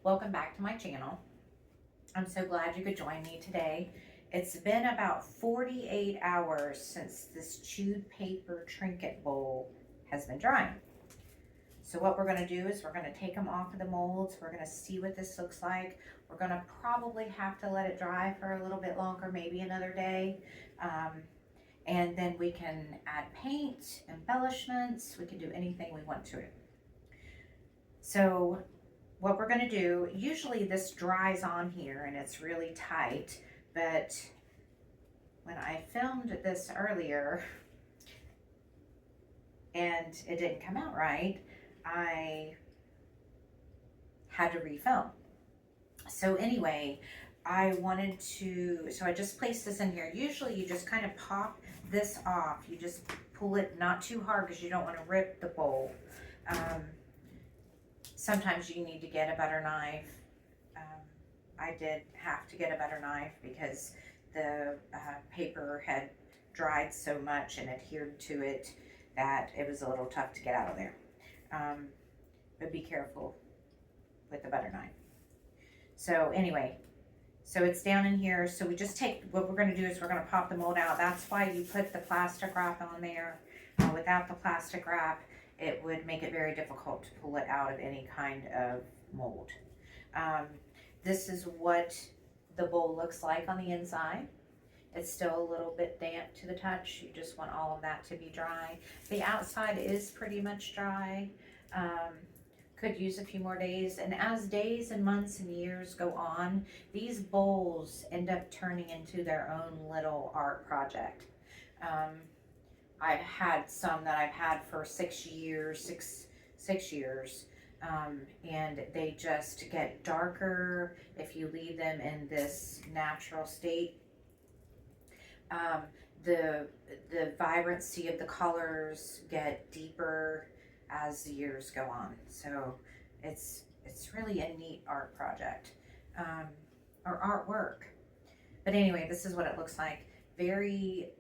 Welcome back to my channel. I'm so glad you could join me today. It's been about 48 hours since this chewed paper trinket bowl has been drying. So what we're going to do is we're going to take them off of the molds. We're going to see what this looks like. We're going to probably have to let it dry for a little bit longer, maybe another day. And then we can add paint, embellishments. We can do anything we want to it. So what we're going to do, usually this dries on here and it's really tight, but when I filmed this earlier and it didn't come out right, I had to refilm. So anyway, I just placed this in here. Usually you just kind of pop this off. You just pull it not too hard because you don't want to rip the bowl. Sometimes you need to get a butter knife. I did have to get a butter knife because the paper had dried so much and adhered to it that it was a little tough to get out of there. But be careful with the butter knife. So anyway, so it's down in here. So we just take, what we're going to do is we're going to pop the mold out. That's why you put the plastic wrap on there. Without the plastic wrap, it would make it very difficult to pull it out of any kind of mold. This is what the bowl looks like on the inside. It's still a little bit damp to the touch. You just want all of that to be dry. The outside is pretty much dry. Could use a few more days. And as days and months and years go on, these bowls end up turning into their own little art project. I've had some that I've had for 6 years, six years, and they just get darker if you leave them in this natural state. The vibrancy of the colors get deeper as the years go on. So it's really a neat art project, or artwork. But anyway, this is what it looks like. Very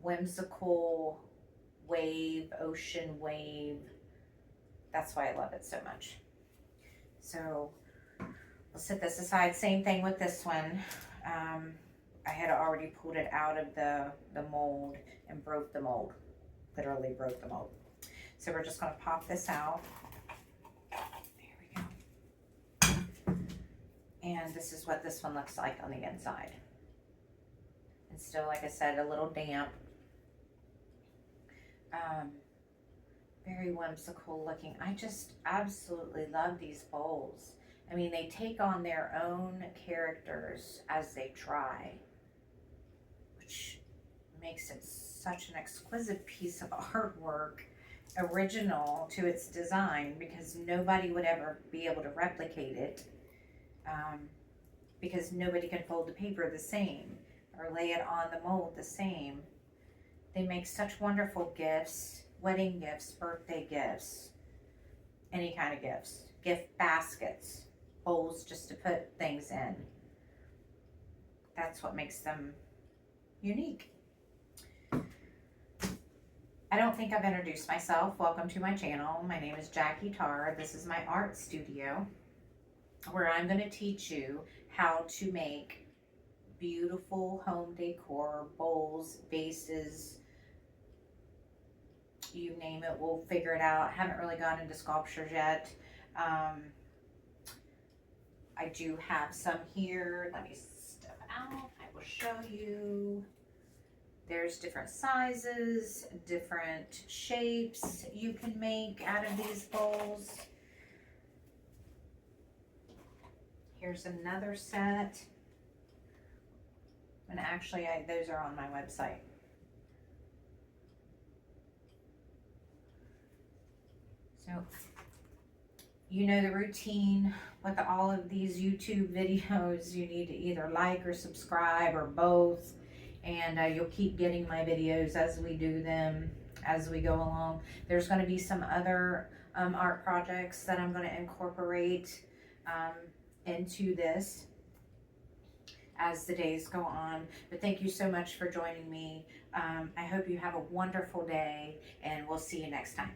whimsical wave, ocean wave. That's why I love it so much. So we'll set this aside. Same thing with this one. I had already pulled it out of the mold and broke the mold. Literally broke the mold. So we're just going to pop this out. There we go. And this is what this one looks like on the inside. And still, like I said, a little damp. Very whimsical looking. I just absolutely love these bowls. I mean, they take on their own characters as they dry, which makes it such an exquisite piece of artwork, original to its design, because nobody would ever be able to replicate it, because nobody can fold the paper the same or lay it on the mold the same. They make such wonderful gifts, wedding gifts, birthday gifts, any kind of gifts, gift baskets, bowls just to put things in. That's what makes them unique. I don't think I've introduced myself. Welcome to my channel. My name is Jackie Tarr. This is my art studio where I'm going to teach you how to make beautiful home decor, bowls, vases, you name it, we'll figure it out. Haven't really gone into sculptures yet. I do have some here. Let me step out. I will show you. There's different sizes, different shapes you can make out of these bowls. Here's another set. And actually, those are on my website. So, you know the routine with all of these YouTube videos. You need to either like or subscribe or both. And you'll keep getting my videos as we do them, as we go along. There's going to be some other art projects that I'm going to incorporate into this as the days go on. But thank you so much for joining me. I hope you have a wonderful day, and we'll see you next time.